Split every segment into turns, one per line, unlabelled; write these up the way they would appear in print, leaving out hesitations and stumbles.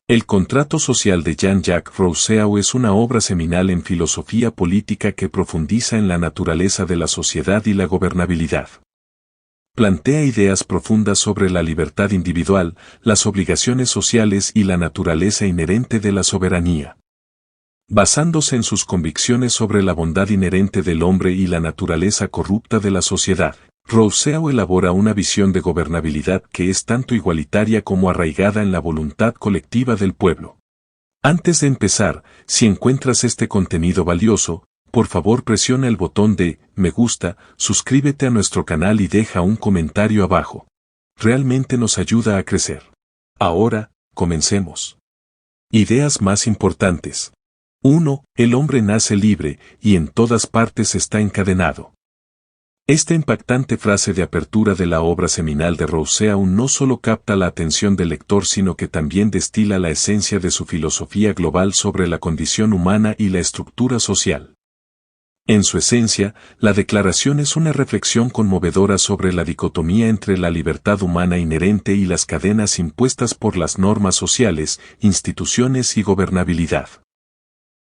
El contrato social de Jean-Jacques Rousseau es una obra seminal en filosofía política que profundiza en la naturaleza de la sociedad y la gobernabilidad. Plantea ideas profundas sobre la libertad individual, las obligaciones sociales y la naturaleza inherente de la soberanía. Basándose en sus convicciones sobre la bondad inherente del hombre y la naturaleza corrupta de la sociedad, Rousseau elabora una visión de gobernabilidad que es tanto igualitaria como arraigada en la voluntad colectiva del pueblo. Antes de empezar, si encuentras este contenido valioso, por favor presiona el botón de me gusta, suscríbete a nuestro canal y deja un comentario abajo. Realmente nos ayuda a crecer. Ahora, comencemos. Ideas más importantes. 1. El hombre nace libre, y en todas partes está encadenado. Esta impactante frase de apertura de la obra seminal de Rousseau no solo capta la atención del lector sino que también destila la esencia de su filosofía global sobre la condición humana y la estructura social. En su esencia, la declaración es una reflexión conmovedora sobre la dicotomía entre la libertad humana inherente y las cadenas impuestas por las normas sociales, instituciones y gobernabilidad.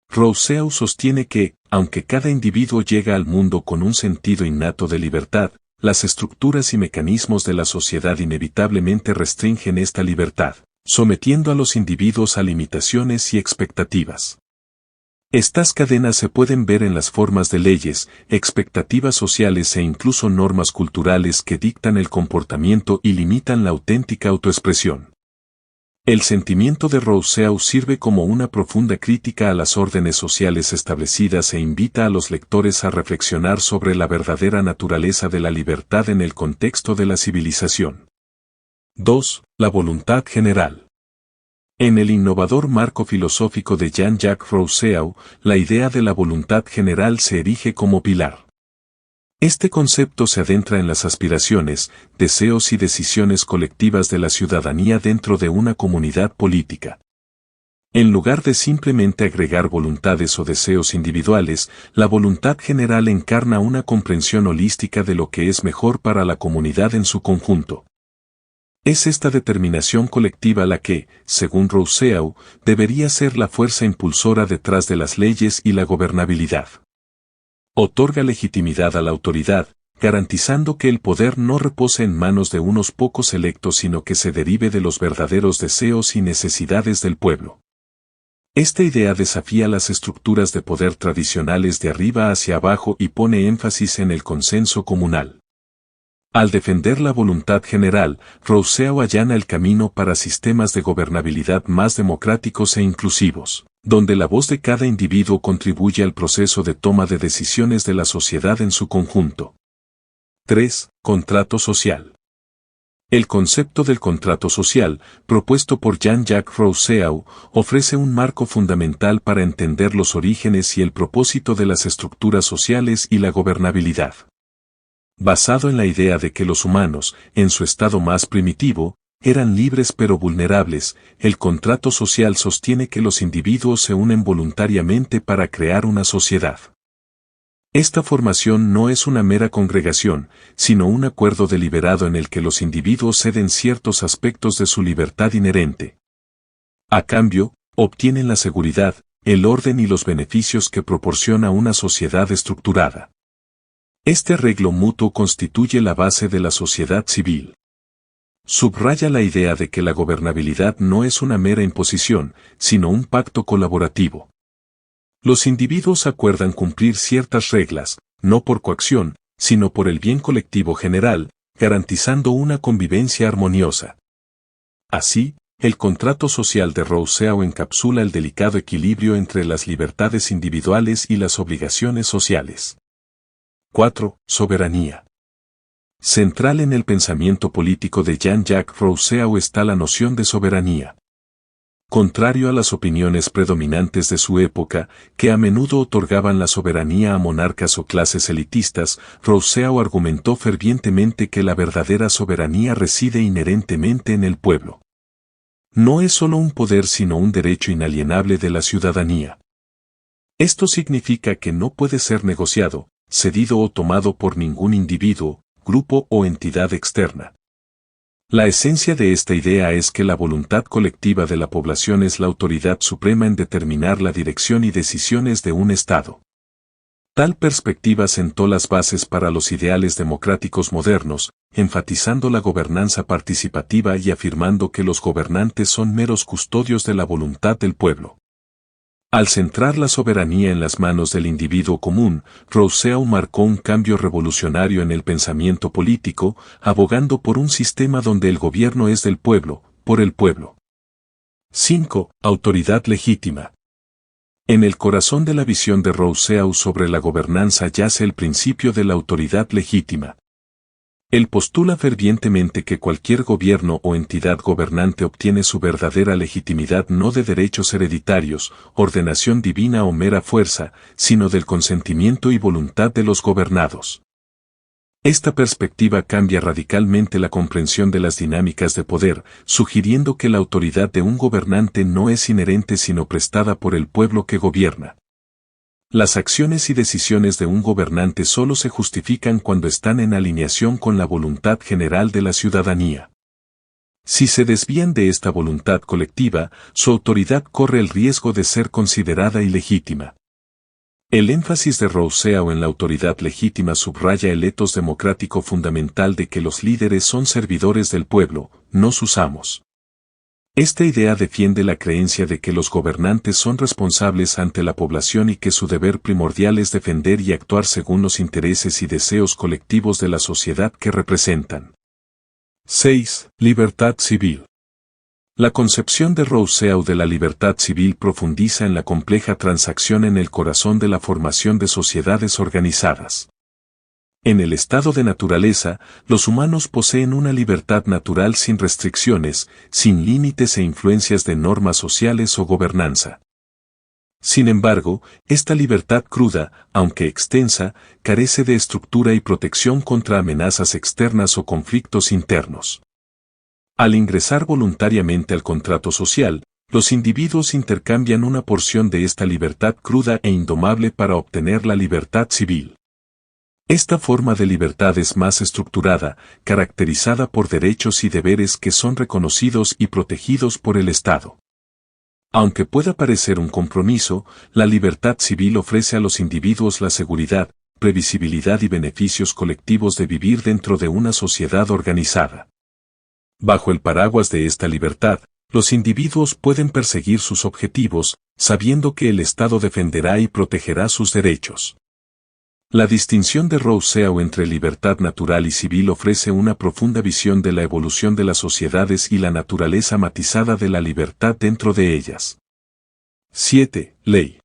Rousseau sostiene que, aunque cada individuo llega al mundo con un sentido innato de libertad, las estructuras y mecanismos de la sociedad inevitablemente restringen esta libertad, sometiendo a los individuos a limitaciones y expectativas. Estas cadenas se pueden ver en las formas de leyes, expectativas sociales e incluso normas culturales que dictan el comportamiento y limitan la auténtica autoexpresión. El sentimiento de Rousseau sirve como una profunda crítica a las órdenes sociales establecidas e invita a los lectores a reflexionar sobre la verdadera naturaleza de la libertad en el contexto de la civilización. 2. La voluntad general. En el innovador marco filosófico de Jean-Jacques Rousseau, la idea de la voluntad general se erige como pilar. Este concepto se adentra en las aspiraciones, deseos y decisiones colectivas de la ciudadanía dentro de una comunidad política. En lugar de simplemente agregar voluntades o deseos individuales, la voluntad general encarna una comprensión holística de lo que es mejor para la comunidad en su conjunto. Es esta determinación colectiva la que, según Rousseau, debería ser la fuerza impulsora detrás de las leyes y la gobernabilidad. Otorga legitimidad a la autoridad, garantizando que el poder no repose en manos de unos pocos electos sino que se derive de los verdaderos deseos y necesidades del pueblo. Esta idea desafía las estructuras de poder tradicionales de arriba hacia abajo y pone énfasis en el consenso comunal. Al defender la voluntad general, Rousseau allana el camino para sistemas de gobernabilidad más democráticos e inclusivos, donde la voz de cada individuo contribuye al proceso de toma de decisiones de la sociedad en su conjunto. 3. Contrato social. El concepto del contrato social, propuesto por Jean-Jacques Rousseau, ofrece un marco fundamental para entender los orígenes y el propósito de las estructuras sociales y la gobernabilidad. Basado en la idea de que los humanos, en su estado más primitivo, eran libres pero vulnerables, el contrato social sostiene que los individuos se unen voluntariamente para crear una sociedad. Esta formación no es una mera congregación, sino un acuerdo deliberado en el que los individuos ceden ciertos aspectos de su libertad inherente. A cambio, obtienen la seguridad, el orden y los beneficios que proporciona una sociedad estructurada. Este arreglo mutuo constituye la base de la sociedad civil. Subraya la idea de que la gobernabilidad no es una mera imposición, sino un pacto colaborativo. Los individuos acuerdan cumplir ciertas reglas, no por coacción, sino por el bien colectivo general, garantizando una convivencia armoniosa. Así, el contrato social de Rousseau encapsula el delicado equilibrio entre las libertades individuales y las obligaciones sociales. 4. Soberanía. Central en el pensamiento político de Jean-Jacques Rousseau está la noción de soberanía. Contrario a las opiniones predominantes de su época, que a menudo otorgaban la soberanía a monarcas o clases elitistas, Rousseau argumentó fervientemente que la verdadera soberanía reside inherentemente en el pueblo. No es solo un poder sino un derecho inalienable de la ciudadanía. Esto significa que no puede ser negociado, cedido o tomado por ningún individuo, grupo o entidad externa. La esencia de esta idea es que la voluntad colectiva de la población es la autoridad suprema en determinar la dirección y decisiones de un Estado. Tal perspectiva sentó las bases para los ideales democráticos modernos, enfatizando la gobernanza participativa y afirmando que los gobernantes son meros custodios de la voluntad del pueblo. Al centrar la soberanía en las manos del individuo común, Rousseau marcó un cambio revolucionario en el pensamiento político, abogando por un sistema donde el gobierno es del pueblo, por el pueblo. 5. Autoridad legítima. En el corazón de la visión de Rousseau sobre la gobernanza yace el principio de la autoridad legítima. Él postula fervientemente que cualquier gobierno o entidad gobernante obtiene su verdadera legitimidad no de derechos hereditarios, ordenación divina o mera fuerza, sino del consentimiento y voluntad de los gobernados. Esta perspectiva cambia radicalmente la comprensión de las dinámicas de poder, sugiriendo que la autoridad de un gobernante no es inherente sino prestada por el pueblo que gobierna. Las acciones y decisiones de un gobernante solo se justifican cuando están en alineación con la voluntad general de la ciudadanía. Si se desvían de esta voluntad colectiva, su autoridad corre el riesgo de ser considerada ilegítima. El énfasis de Rousseau en la autoridad legítima subraya el etos democrático fundamental de que los líderes son servidores del pueblo, no sus amos. Esta idea defiende la creencia de que los gobernantes son responsables ante la población y que su deber primordial es defender y actuar según los intereses y deseos colectivos de la sociedad que representan. 6. Libertad civil. La concepción de Rousseau de la libertad civil profundiza en la compleja transacción en el corazón de la formación de sociedades organizadas. En el estado de naturaleza, los humanos poseen una libertad natural sin restricciones, sin límites e influencias de normas sociales o gobernanza. Sin embargo, esta libertad cruda, aunque extensa, carece de estructura y protección contra amenazas externas o conflictos internos. Al ingresar voluntariamente al contrato social, los individuos intercambian una porción de esta libertad cruda e indomable para obtener la libertad civil. Esta forma de libertad es más estructurada, caracterizada por derechos y deberes que son reconocidos y protegidos por el Estado. Aunque pueda parecer un compromiso, la libertad civil ofrece a los individuos la seguridad, previsibilidad y beneficios colectivos de vivir dentro de una sociedad organizada. Bajo el paraguas de esta libertad, los individuos pueden perseguir sus objetivos, sabiendo que el Estado defenderá y protegerá sus derechos. La distinción de Rousseau entre libertad natural y civil ofrece una profunda visión de la evolución de las sociedades y la naturaleza matizada de la libertad dentro de ellas. 7. Ley.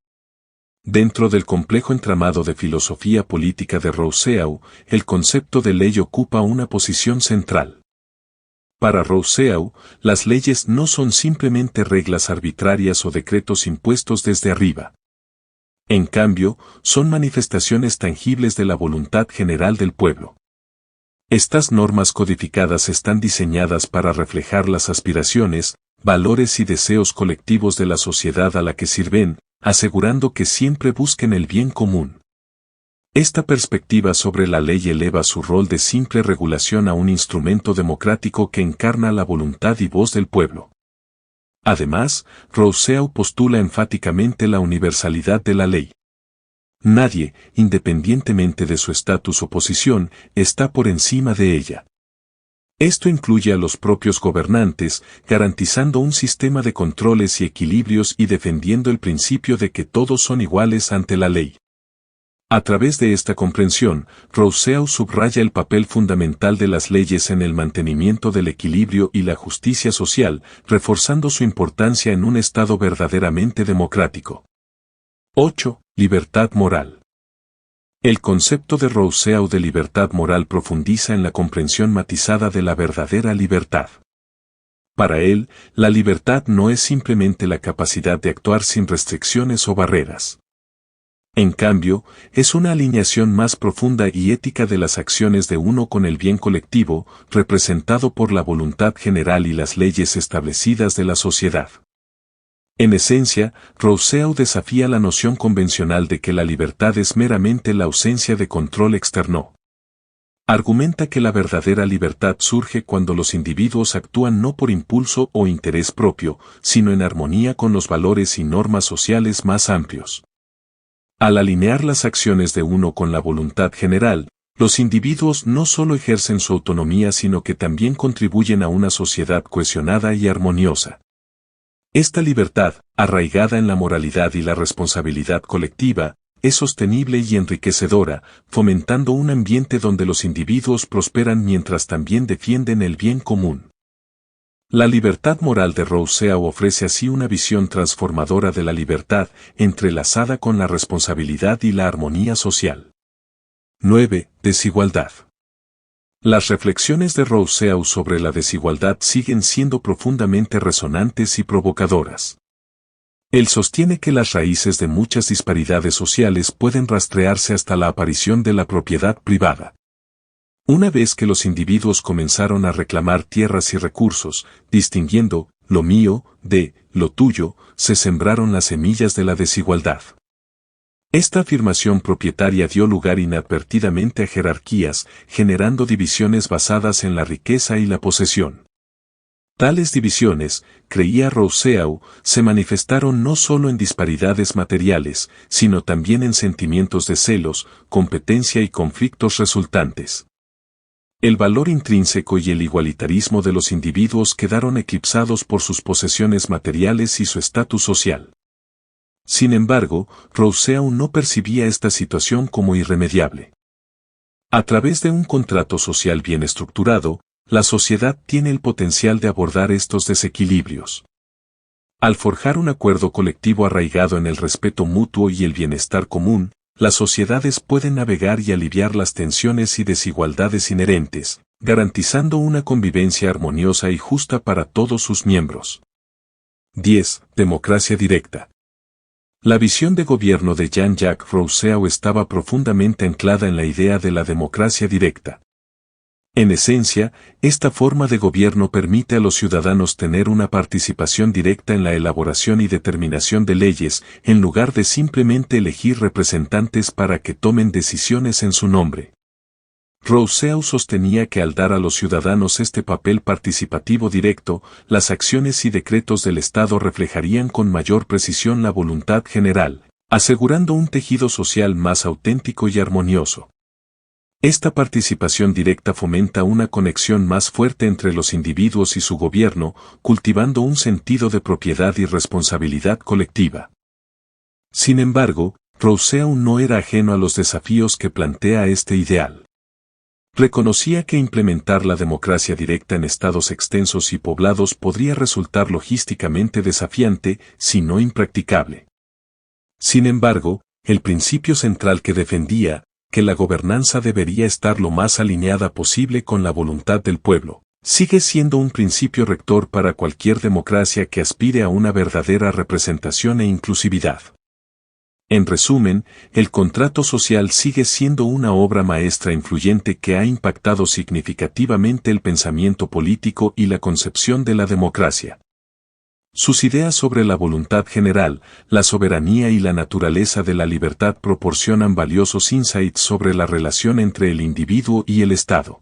Dentro del complejo entramado de filosofía política de Rousseau, el concepto de ley ocupa una posición central. Para Rousseau, las leyes no son simplemente reglas arbitrarias o decretos impuestos desde arriba. En cambio, son manifestaciones tangibles de la voluntad general del pueblo. Estas normas codificadas están diseñadas para reflejar las aspiraciones, valores y deseos colectivos de la sociedad a la que sirven, asegurando que siempre busquen el bien común. Esta perspectiva sobre la ley eleva su rol de simple regulación a un instrumento democrático que encarna la voluntad y voz del pueblo. Además, Rousseau postula enfáticamente la universalidad de la ley. Nadie, independientemente de su estatus o posición, está por encima de ella. Esto incluye a los propios gobernantes, garantizando un sistema de controles y equilibrios y defendiendo el principio de que todos son iguales ante la ley. A través de esta comprensión, Rousseau subraya el papel fundamental de las leyes en el mantenimiento del equilibrio y la justicia social, reforzando su importancia en un Estado verdaderamente democrático. 8. Libertad moral. El concepto de Rousseau de libertad moral profundiza en la comprensión matizada de la verdadera libertad. Para él, la libertad no es simplemente la capacidad de actuar sin restricciones o barreras. En cambio, es una alineación más profunda y ética de las acciones de uno con el bien colectivo, representado por la voluntad general y las leyes establecidas de la sociedad. En esencia, Rousseau desafía la noción convencional de que la libertad es meramente la ausencia de control externo. Argumenta que la verdadera libertad surge cuando los individuos actúan no por impulso o interés propio, sino en armonía con los valores y normas sociales más amplios. Al alinear las acciones de uno con la voluntad general, los individuos no solo ejercen su autonomía sino que también contribuyen a una sociedad cohesionada y armoniosa. Esta libertad, arraigada en la moralidad y la responsabilidad colectiva, es sostenible y enriquecedora, fomentando un ambiente donde los individuos prosperan mientras también defienden el bien común. La libertad moral de Rousseau ofrece así una visión transformadora de la libertad, entrelazada con la responsabilidad y la armonía social. 9. Desigualdad. Las reflexiones de Rousseau sobre la desigualdad siguen siendo profundamente resonantes y provocadoras. Él sostiene que las raíces de muchas disparidades sociales pueden rastrearse hasta la aparición de la propiedad privada. Una vez que los individuos comenzaron a reclamar tierras y recursos, distinguiendo lo mío de lo tuyo, se sembraron las semillas de la desigualdad. Esta afirmación propietaria dio lugar inadvertidamente a jerarquías, generando divisiones basadas en la riqueza y la posesión. Tales divisiones, creía Rousseau, se manifestaron no solo en disparidades materiales, sino también en sentimientos de celos, competencia y conflictos resultantes. El valor intrínseco y el igualitarismo de los individuos quedaron eclipsados por sus posesiones materiales y su estatus social. Sin embargo, Rousseau no percibía esta situación como irremediable. A través de un contrato social bien estructurado, la sociedad tiene el potencial de abordar estos desequilibrios. Al forjar un acuerdo colectivo arraigado en el respeto mutuo y el bienestar común, las sociedades pueden navegar y aliviar las tensiones y desigualdades inherentes, garantizando una convivencia armoniosa y justa para todos sus miembros. 10. Democracia directa. La visión de gobierno de Jean-Jacques Rousseau estaba profundamente anclada en la idea de la democracia directa. En esencia, esta forma de gobierno permite a los ciudadanos tener una participación directa en la elaboración y determinación de leyes, en lugar de simplemente elegir representantes para que tomen decisiones en su nombre. Rousseau sostenía que al dar a los ciudadanos este papel participativo directo, las acciones y decretos del Estado reflejarían con mayor precisión la voluntad general, asegurando un tejido social más auténtico y armonioso. Esta participación directa fomenta una conexión más fuerte entre los individuos y su gobierno, cultivando un sentido de propiedad y responsabilidad colectiva. Sin embargo, Rousseau no era ajeno a los desafíos que plantea este ideal. Reconocía que implementar la democracia directa en estados extensos y poblados podría resultar logísticamente desafiante, si no impracticable. Sin embargo, el principio central que defendía, que la gobernanza debería estar lo más alineada posible con la voluntad del pueblo, sigue siendo un principio rector para cualquier democracia que aspire a una verdadera representación e inclusividad. En resumen, el contrato social sigue siendo una obra maestra influyente que ha impactado significativamente el pensamiento político y la concepción de la democracia. Sus ideas sobre la voluntad general, la soberanía y la naturaleza de la libertad proporcionan valiosos insights sobre la relación entre el individuo y el Estado.